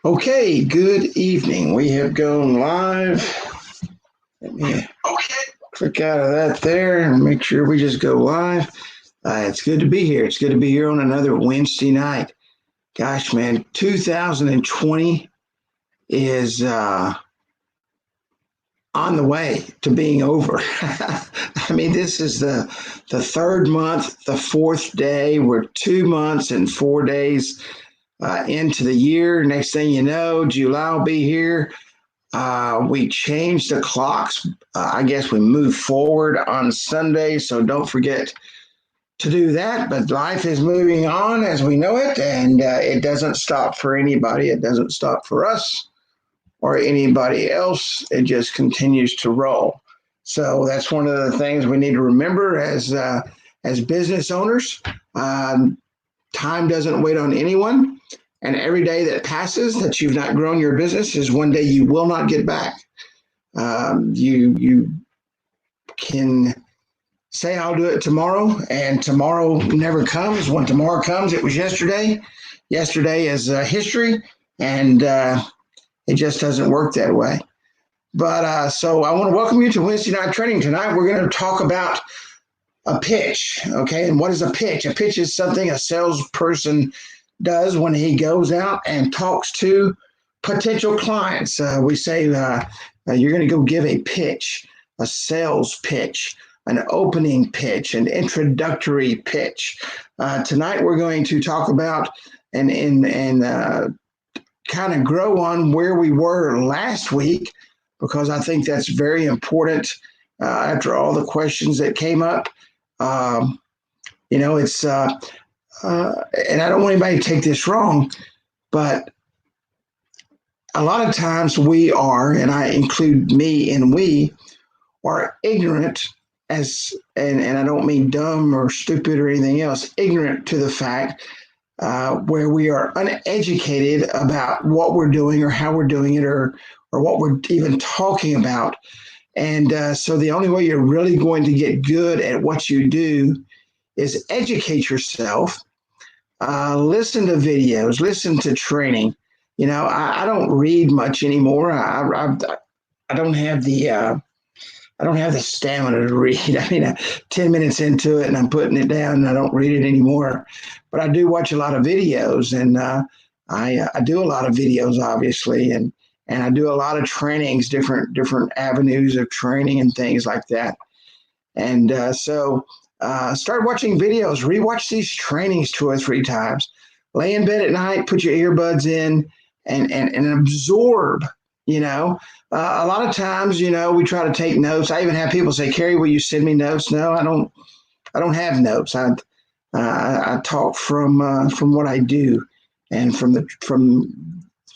Okay, good evening. We have gone live. Let me click out of that there and make sure we just go live. It's good to be here. It's good to be here on another Wednesday night. Gosh, man, 2020 is on the way to being over. I mean, this is the third month, the fourth day. We're 2 months and 4 days into the year. Next thing you know, July will be here. We changed the clocks. I guess we moved forward on Sunday, so don't forget to do that. But life is moving on as we know it, and it doesn't stop for anybody. It doesn't stop for us or anybody else. It just continues to roll. So that's one of the things we need to remember as business owners. Time doesn't wait on anyone. And every day that passes that you've not grown your business is one day you will not get back. You can say, I'll do it tomorrow, and tomorrow never comes. When tomorrow comes, it was yesterday. Yesterday is history, and it just doesn't work that way. But so I want to welcome you to Wednesday Night Training. Tonight, we're going to talk about a pitch, okay? And what is a pitch? A pitch is something a salesperson does when he goes out and talks to potential clients. We say you're going to go give a pitch, a sales pitch, an opening pitch, an introductory pitch. Tonight we're going to talk about and kind of grow on where we were last week, because I think that's very important after all the questions that came up. It's and I don't want anybody to take this wrong, but a lot of times we are, and I include me in we, are ignorant and I don't mean dumb or stupid or anything else, ignorant to the fact where we are uneducated about what we're doing or how we're doing it or what we're even talking about. And so the only way you're really going to get good at what you do is educate yourself, listen to videos, listen to training. I don't read much anymore. I don't have the stamina to read. I mean, 10 minutes into it and I'm putting it down and I don't read it anymore. But I do watch a lot of videos, and I do a lot of videos, obviously, and I do a lot of trainings, different avenues of training and things like that. And so start watching videos, rewatch these trainings 2 or 3 times, lay in bed at night, put your earbuds in and absorb, a lot of times, we try to take notes. I even have people say, Kerry, will you send me notes? No, I don't have notes. I talk from what I do and from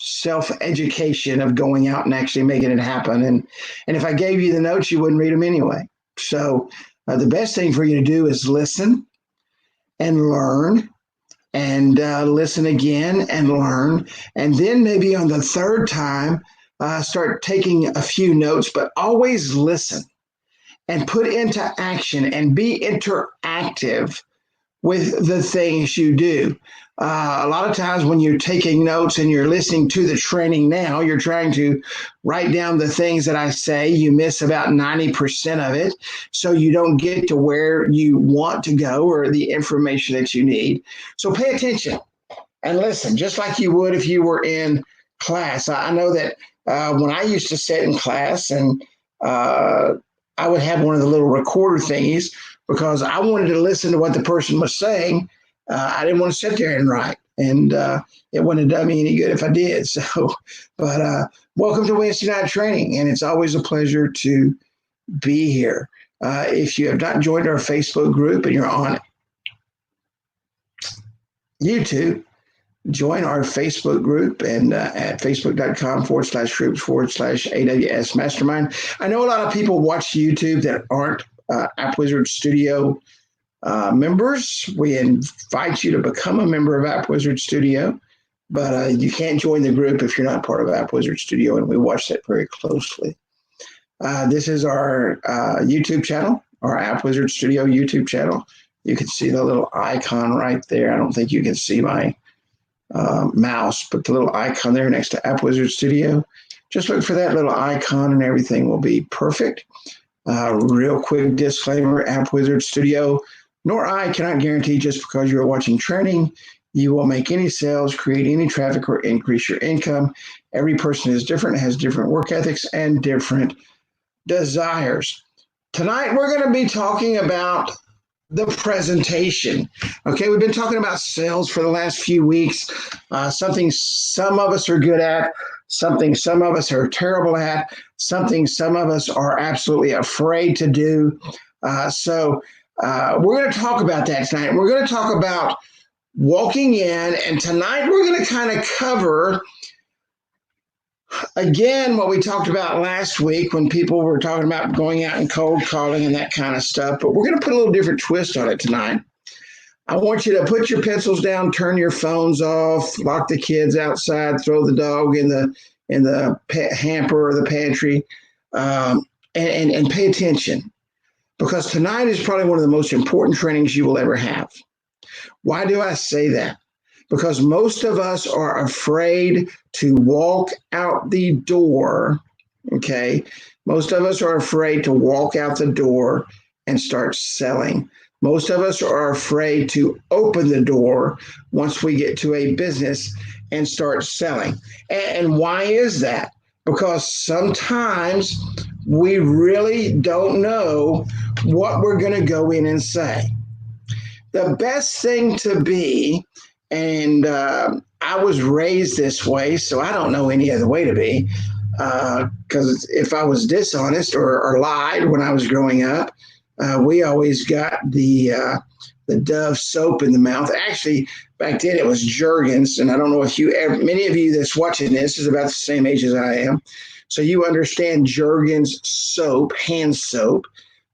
self-education of going out and actually making it happen. And if I gave you the notes, you wouldn't read them anyway. So the best thing for you to do is listen and learn, and listen again and learn. And then maybe on the third time, start taking a few notes, but always listen and put into action and be interactive with the things you do. A lot of times when you're taking notes and you're listening to the training now, you're trying to write down the things that I say. You miss about 90% of it, so you don't get to where you want to go or the information that you need. So pay attention and listen, just like you would if you were in class. I know that when I used to sit in class, and I would have one of the little recorder thingies because I wanted to listen to what the person was saying. I didn't want to sit there and write, and it wouldn't have done me any good if I did. So, but welcome to Wednesday Night Training, and it's always a pleasure to be here. If you have not joined our Facebook group and you're on YouTube, join our Facebook group and at facebook.com/groups/AWS Mastermind. I know a lot of people watch YouTube that aren't App Wizard Studio members. We invite you to become a member of App Wizard Studio, but you can't join the group if you're not part of App Wizard Studio, and we watch that very closely. This is our YouTube channel, our App Wizard Studio YouTube channel. You can see the little icon right there. I don't think you can see my mouse, put the little icon there next to App Wizard Studio. Just look for that little icon and everything will be perfect. Real quick disclaimer, App Wizard Studio, nor I cannot guarantee just because you're watching training, you will make any sales, create any traffic, or increase your income. Every person is different, has different work ethics and different desires. Tonight, we're going to be talking about the presentation. Okay, we've been talking about sales for the last few weeks, something some of us are good at, something some of us are terrible at, something some of us are absolutely afraid to do. So we're going to talk about that tonight. We're going to talk about walking in, and tonight we're going to kind of cover again what we talked about last week when people were talking about going out and cold calling and that kind of stuff, but we're going to put a little different twist on it tonight. I want you to put your pencils down, turn your phones off, lock the kids outside, throw the dog in the hamper or the pantry, and pay attention, because tonight is probably one of the most important trainings you will ever have. Why do I say that? Because most of us are afraid to walk out the door, okay? Most of us are afraid to walk out the door and start selling. Most of us are afraid to open the door once we get to a business and start selling. And why is that? Because sometimes we really don't know what we're going to go in and say. The best thing to be, and I was raised this way, so I don't know any other way to be, because if I was dishonest or lied when I was growing up, we always got the Dove soap in the mouth. Actually, back then it was Jergens, and I don't know if many of you that's watching this is about the same age as I am, so you understand Jergens soap, hand soap,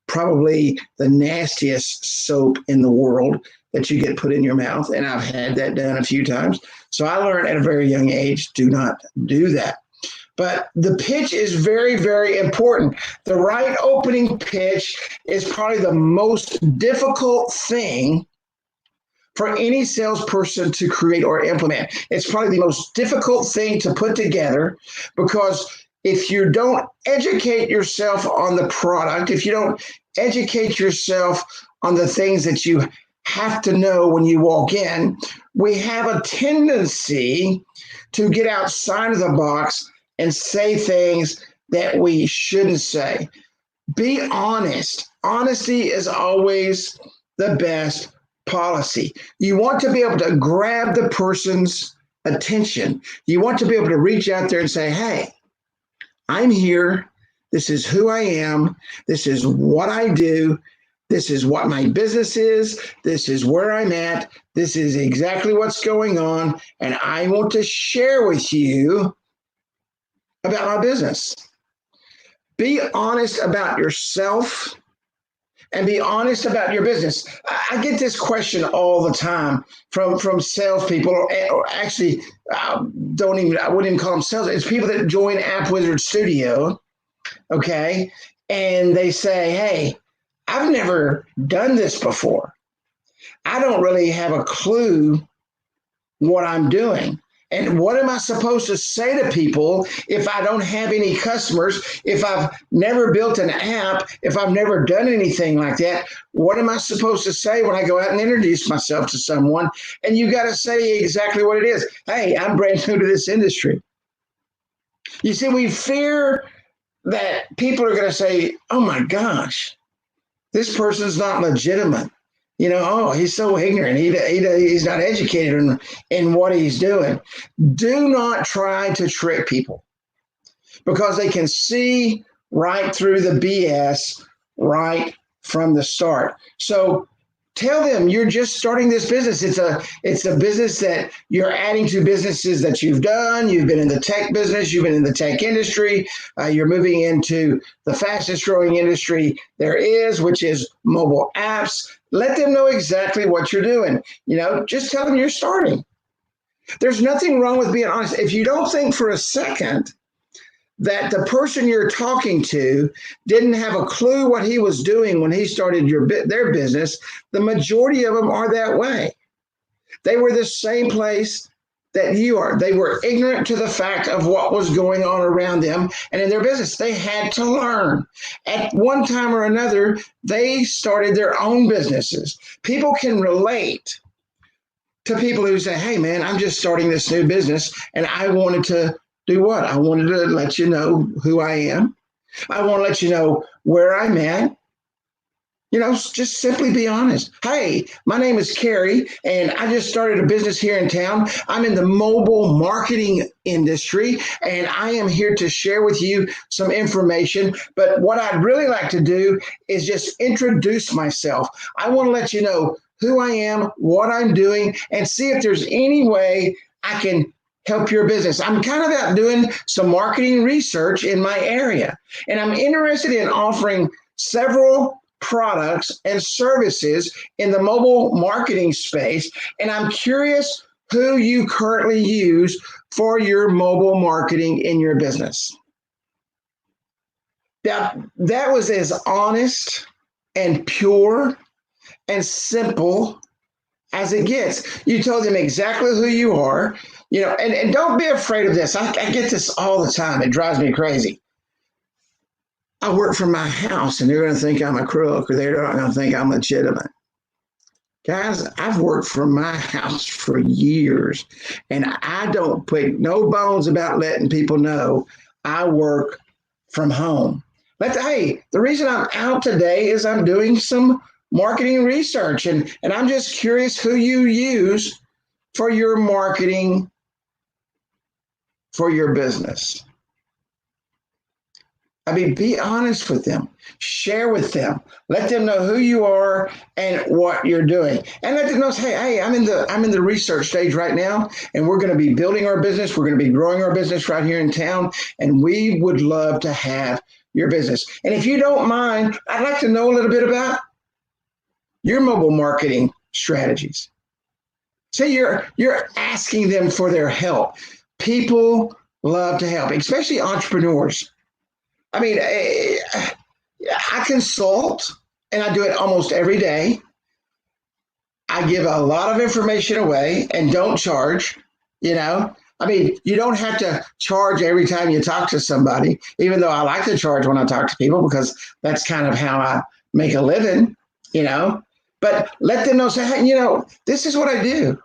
probably the nastiest soap in the world that you get put in your mouth. And I've had that done a few times. So I learned at a very young age, do not do that. But the pitch is very, very important. The right opening pitch is probably the most difficult thing for any salesperson to create or implement. It's probably the most difficult thing to put together, because if you don't educate yourself on the product, if you don't educate yourself on the things that you have to know when you walk in, we have a tendency to get outside of the box and say things that we shouldn't say. Be honest. Honesty is always the best policy. You want to be able to grab the person's attention. You want to be able to reach out there and say, hey, I'm here. This is who I am. This is what I do. This is what my business is. This is where I'm at. This is exactly what's going on. And I want to share with you about my business. Be honest about yourself and be honest about your business. I get this question all the time from salespeople, or actually, I wouldn't even call them sales. It's people that join App Wizard Studio, okay, and they say, "Hey, I've never done this before. I don't really have a clue what I'm doing. And what am I supposed to say to people if I don't have any customers, if I've never built an app, if I've never done anything like that? What am I supposed to say when I go out and introduce myself to someone?" And you got to say exactly what it is. Hey, I'm brand new to this industry. You see, we fear that people are going to say, oh my gosh, this person's not legitimate. You know, oh, he's so ignorant. He's not educated in what he's doing. Do not try to trick people, because they can see right through the BS right from the start. So tell them you're just starting this business. It's a business that you're adding to businesses that you've done. You've been in the tech business. You've been in the tech industry. You're moving into the fastest growing industry there is, which is mobile apps. Let them know exactly what you're doing. You know, just tell them you're starting. There's nothing wrong with being honest. If you don't think for a second that the person you're talking to didn't have a clue what he was doing when he started their business, the majority of them are that way. They were the same place that you are. They were ignorant to the fact of what was going on around them and in their business. They had to learn. At one time or another, they started their own businesses. People can relate to people who say, hey, man, I'm just starting this new business and I wanted to do what? I wanted to let you know who I am. I want to let you know where I'm at. Just simply be honest. Hey, my name is Kerry, and I just started a business here in town. I'm in the mobile marketing industry, and I am here to share with you some information. But what I'd really like to do is just introduce myself. I want to let you know who I am, what I'm doing, and see if there's any way I can help your business. I'm kind of out doing some marketing research in my area, and I'm interested in offering several products and services in the mobile marketing space. And I'm curious who you currently use for your mobile marketing in your business. Now, that was as honest and pure and simple as it gets. You told them exactly who you are, and don't be afraid of this. I get this all the time. It drives me crazy. I work from my house and they're going to think I'm a crook or they're not going to think I'm legitimate. Guys, I've worked from my house for years and I don't put no bones about letting people know I work from home. But hey, the reason I'm out today is I'm doing some marketing research and I'm just curious who you use for your marketing for your business. I mean, be honest with them, share with them, let them know who you are and what you're doing. And let them know, hey, I'm in the research stage right now, and we're going to be building our business. We're going to be growing our business right here in town, and we would love to have your business. And if you don't mind, I'd like to know a little bit about your mobile marketing strategies. Say you're asking them for their help. People love to help, especially entrepreneurs. I mean, I consult and I do it almost every day. I give a lot of information away and don't charge, I mean, you don't have to charge every time you talk to somebody, even though I like to charge when I talk to people because that's kind of how I make a living, But let them know, say, hey, this is what I do.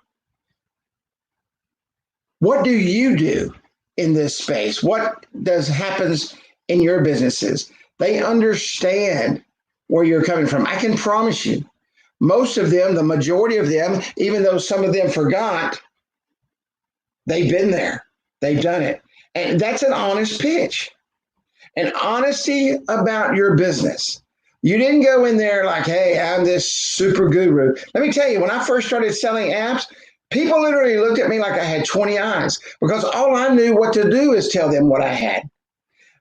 What do you do in this space? What happens in your businesses? They understand where you're coming from. I can promise you, most of them, the majority of them, even though some of them forgot, they've been there. They've done it. And that's an honest pitch. An honesty about your business. You didn't go in there like, hey, I'm this super guru. Let me tell you, when I first started selling apps, people literally looked at me like I had 20 eyes because all I knew what to do is tell them what I had.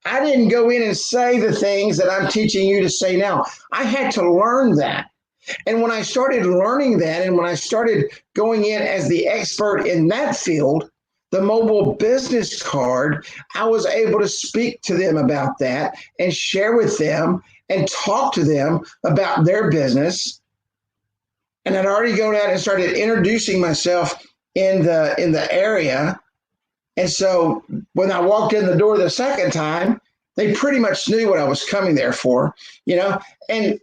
I didn't go in and say the things that I'm teaching you to say now. I had to learn that. And when I started learning that, and when I started going in as the expert in that field, the mobile business card, I was able to speak to them about that and share with them and talk to them about their business. And I'd already gone out and started introducing myself in the area. And so when I walked in the door the second time, they pretty much knew what I was coming there for, And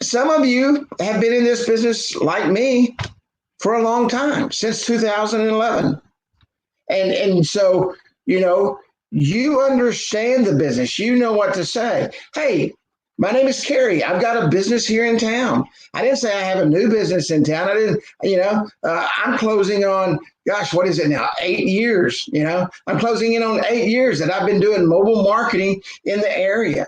some of you have been in this business like me for a long time, since 2011. And so, you understand the business. You know what to say. Hey, my name is Kerry. I've got a business here in town. I didn't say I have a new business in town. I didn't, I'm closing on, gosh, what is it now? 8 years, I'm closing in on 8 years that I've been doing mobile marketing in the area.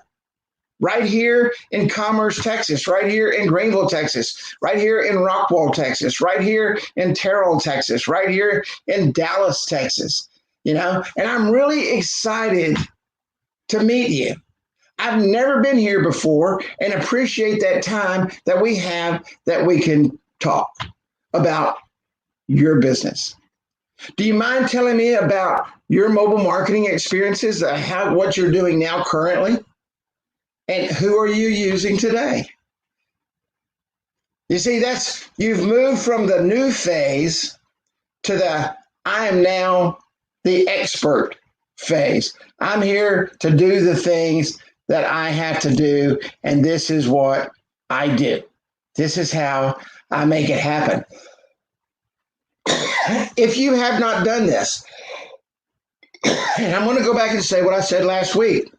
Right here in Commerce, Texas, right here in Greenville, Texas, right here in Rockwall, Texas, right here in Terrell, Texas, right here in Dallas, Texas, and I'm really excited to meet you. I've never been here before and appreciate that time that we have that we can talk about your business. Do you mind telling me about your mobile marketing experiences, what you're doing now currently? And who are you using today? You see, you've moved from the new phase to the I am now the expert phase. I'm here to do the things that I have to do, and this is what I do. This is how I make it happen. If you have not done this, and I'm going to go back and say what I said last week.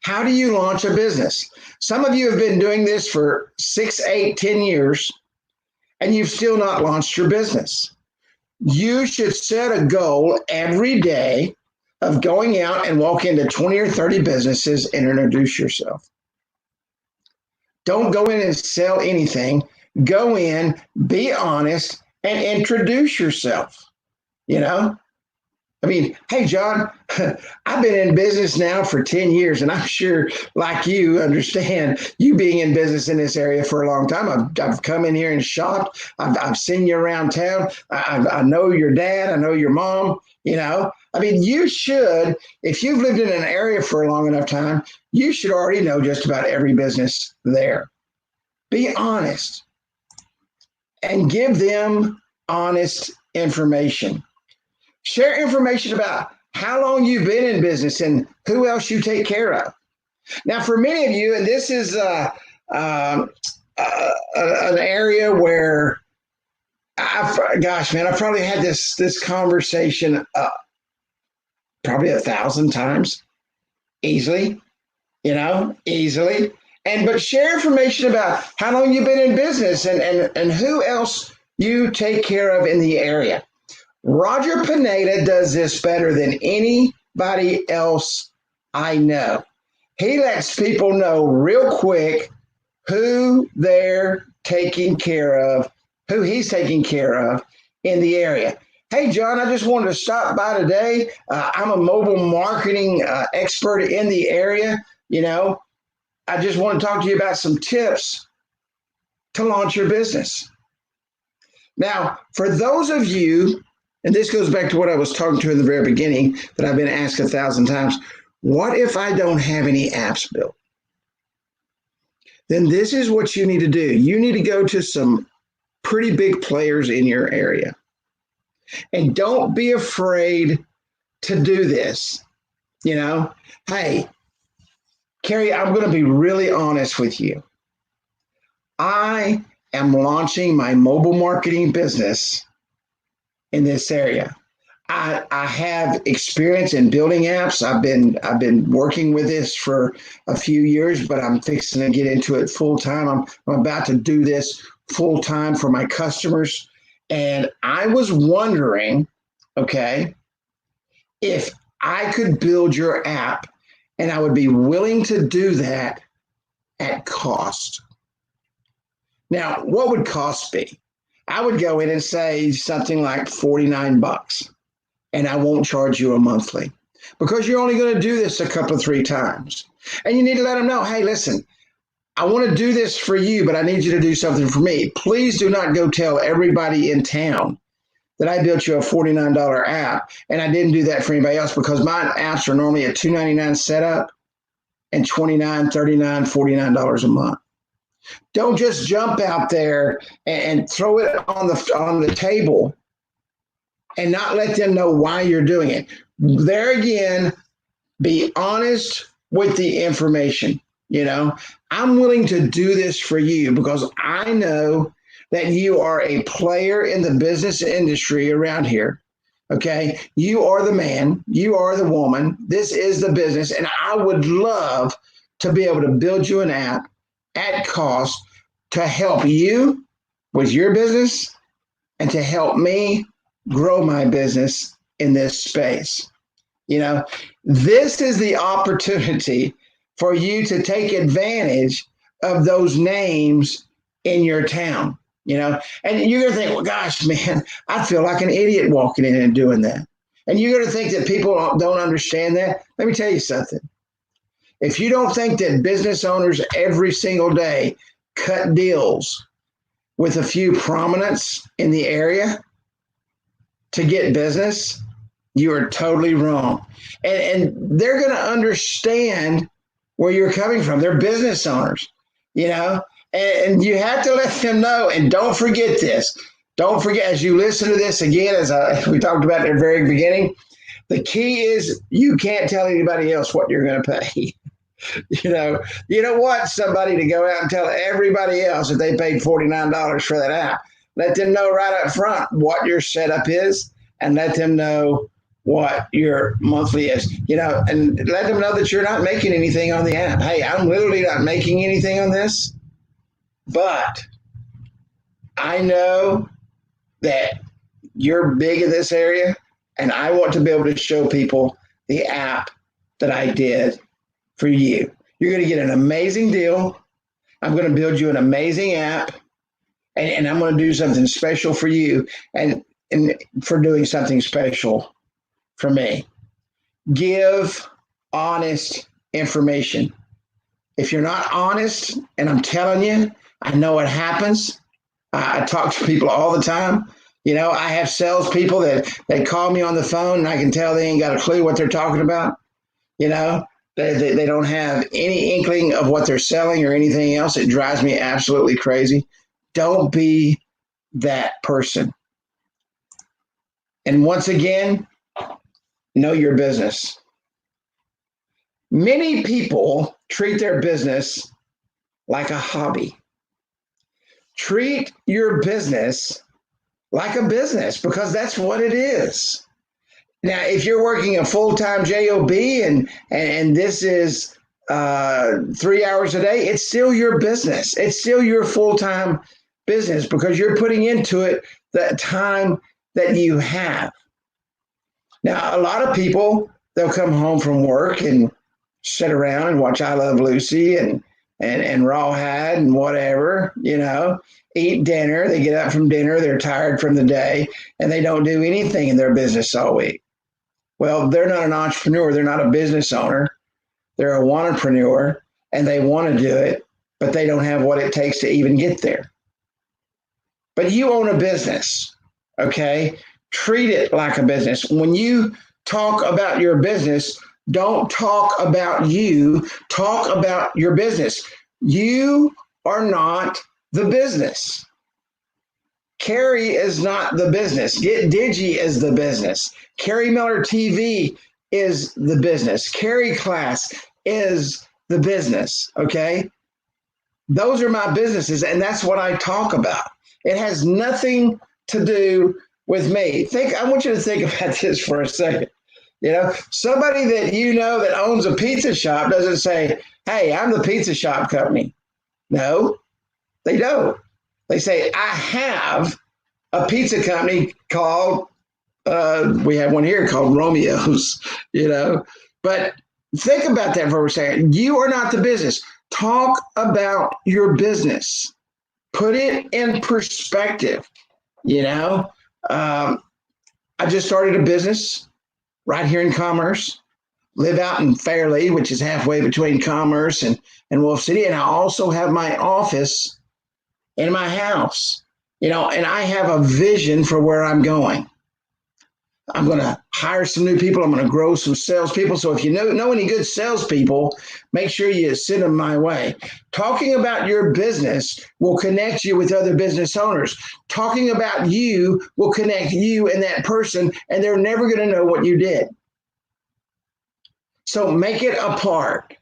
How do you launch a business? Some of you have been doing this for 6, 8, 10 years, and you've still not launched your business. You should set a goal every day of going out and walk into 20 or 30 businesses and introduce yourself. Don't go in and sell anything. Go in, be honest, and introduce yourself. You know, I mean, hey, John, I've been in business now for 10 years, and I'm sure, like you, understand you being in business in this area for a long time. I've come in here and shopped. I've seen you around town. I know your dad. I know your mom. You know, I mean, you should, if you've lived in an area for a long enough time, you should already know just about every business there. Be honest and give them honest information. Share information about how long you've been in business and who else you take care of. Now, for many of you, and this is an area where I've probably had this conversation probably 1,000 times, easily, easily. But share information about how long you've been in business and who else you take care of in the area. Roger Pineda does this better than anybody else I know. He lets people know real quick who they're taking care of, who he's taking care of in the area. Hey, John, I just wanted to stop by today. I'm a mobile marketing expert in the area. I just want to talk to you about some tips to launch your business. Now, for those of you, and this goes back to what I was talking to in the very beginning that I've been asked 1,000 times, what if I don't have any apps built? Then this is what you need to do. You need to go to some pretty big players in your area. And don't be afraid to do this. Hey, Kerry, I'm going to be really honest with you. I am launching my mobile marketing business in this area. I have experience in building apps. I've been working with this for a few years, but I'm fixing to get into it full time. I'm about to do this full time for my customers. And I was wondering, okay, if I could build your app, and I would be willing to do that at cost. Now, what would cost be? I would go in and say something like $49, and I won't charge you a monthly because you're only going to do this a couple of 3 times. And you need to let them know, hey, listen, I want to do this for you, but I need you to do something for me. Please do not go tell everybody in town that I built you a $49 app, and I didn't do that for anybody else because my apps are normally a $299 setup and $29, $39, $49 a month. Don't just jump out there and throw it on the table and not let them know why you're doing it. There again, be honest with the information. I'm willing to do this for you because I know that you are a player in the business industry around here. Okay. You are the man, you are the woman. This is the business. And I would love to be able to build you an app at cost to help you with your business and to help me grow my business in this space. This is the opportunity for you to take advantage of those names in your town, and you're going to think, well, gosh, man, I feel like an idiot walking in and doing that. And you're going to think that people don't understand that. Let me tell you something. If you don't think that business owners every single day cut deals with a few prominents in the area to get business, you are totally wrong. And they're going to understand where you're coming from. They're business owners, and you have to let them know. And don't forget this. Don't forget, as you listen to this again, as we talked about at the very beginning, the key is you can't tell anybody else what you're going to pay. You don't want somebody to go out and tell everybody else that they paid $49 for that app. Let them know right up front what your setup is, and let them know what your monthly is, and let them know that you're not making anything on the app. Hey, I'm literally not making anything on this, but I know that you're big in this area, and I want to be able to show people the app that I did for you. You're going to get an amazing deal. I'm going to build you an amazing app, and I'm going to do something special for you and for doing something special for me. Give honest information. If you're not honest, and I'm telling you, I know it happens. I talk to people all the time. I have salespeople that they call me on the phone, and I can tell they ain't got a clue what they're talking about. They don't have any inkling of what they're selling or anything else. It drives me absolutely crazy. Don't be that person. And once again, know your business. Many people treat their business like a hobby. Treat your business like a business, because that's what it is. Now, if you're working a full-time job and this is 3 hours a day, it's still your business. It's still your full-time business, because you're putting into it the time that you have. Now, a lot of people, they'll come home from work and sit around and watch I Love Lucy and Rawhide and whatever, eat dinner. They get up from dinner, they're tired from the day, and they don't do anything in their business all week. Well, they're not an entrepreneur. They're not a business owner. They're a wantrepreneur, and they want to do it, but they don't have what it takes to even get there. But you own a business, okay? Treat it like a business. When you talk about your business, don't talk about you. Talk about your business. You are not the business. Kerry is not the business. Get Digi is the business. Kerry Miller TV is the business. Kerry Class is the business, okay? Those are my businesses, and that's what I talk about. It has nothing to do with me. I want you to think about this for a second. Somebody that that owns a pizza shop doesn't say, hey, I'm the pizza shop company. No, they don't. They say, I have a pizza company called, we have one here called Romeo's, But think about that for a second. You are not the business. Talk about your business. Put it in perspective. I just started a business right here in Commerce, live out in Fairleigh, which is halfway between Commerce and Wolf City. And I also have my office in my house, and I have a vision for where I'm going. I'm going to hire some new people. I'm going to grow some salespeople. So if you know any good salespeople, make sure you send them my way. Talking about your business will connect you with other business owners. Talking about you will connect you and that person, and they're never going to know what you did. So make it a part.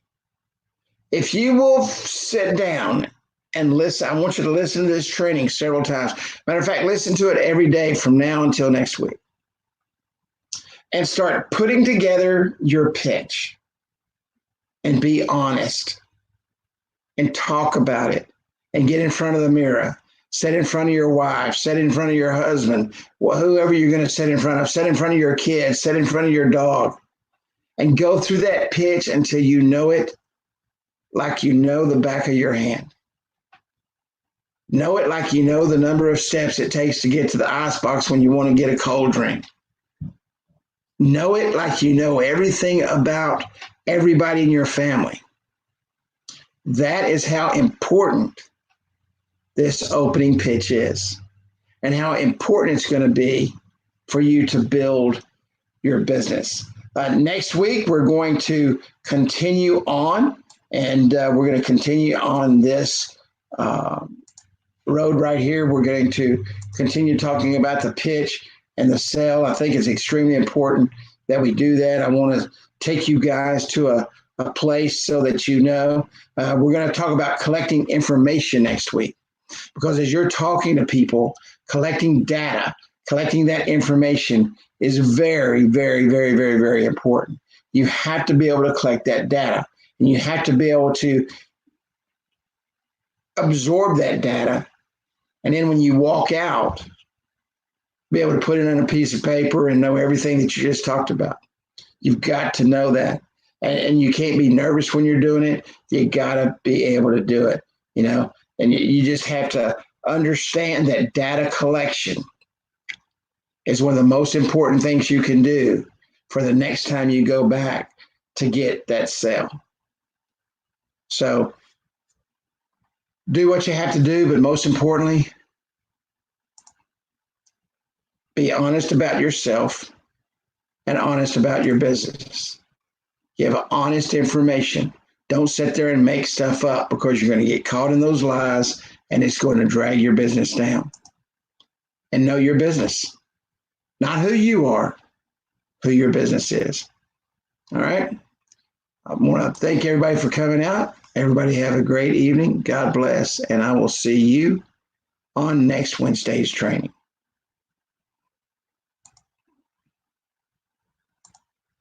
If you will sit down and listen, I want you to listen to this training several times. Matter of fact, listen to it every day from now until next week. And start putting together your pitch and be honest and talk about it and get in front of the mirror. Sit in front of your wife, sit in front of your husband, whoever you're going to sit in front of your kids, sit in front of your dog, and go through that pitch until you know it like you know the back of your hand. Know it like you know the number of steps it takes to get to the icebox when you want to get a cold drink. Know it like you know everything about everybody in your family. That is how important this opening pitch is, and how important it's going to be for you to build your business. Next week, we're going to continue on, and we're going to continue on this road right here. We're going to continue talking about the pitch and the sell. I think it's extremely important that we do that. I want to take you guys to a place so that you know. We're going to talk about collecting information next week, because as you're talking to people, collecting data, collecting that information is very, very, very, very, very important. You have to be able to collect that data, and you have to be able to absorb that data. And then when you walk out, be able to put it on a piece of paper and know everything that you just talked about. You've got to know that. And you can't be nervous when you're doing it. You got to be able to do it, you know, and you just have to understand that data collection is one of the most important things you can do for the next time you go back to get that sale. So do what you have to do, but most importantly, be honest about yourself and honest about your business. Give honest information. Don't sit there and make stuff up, because you're going to get caught in those lies and it's going to drag your business down. And know your business, not who you are, who your business is. All right. I want to thank everybody for coming out. Everybody have a great evening. God bless. And I will see you on next Wednesday's training.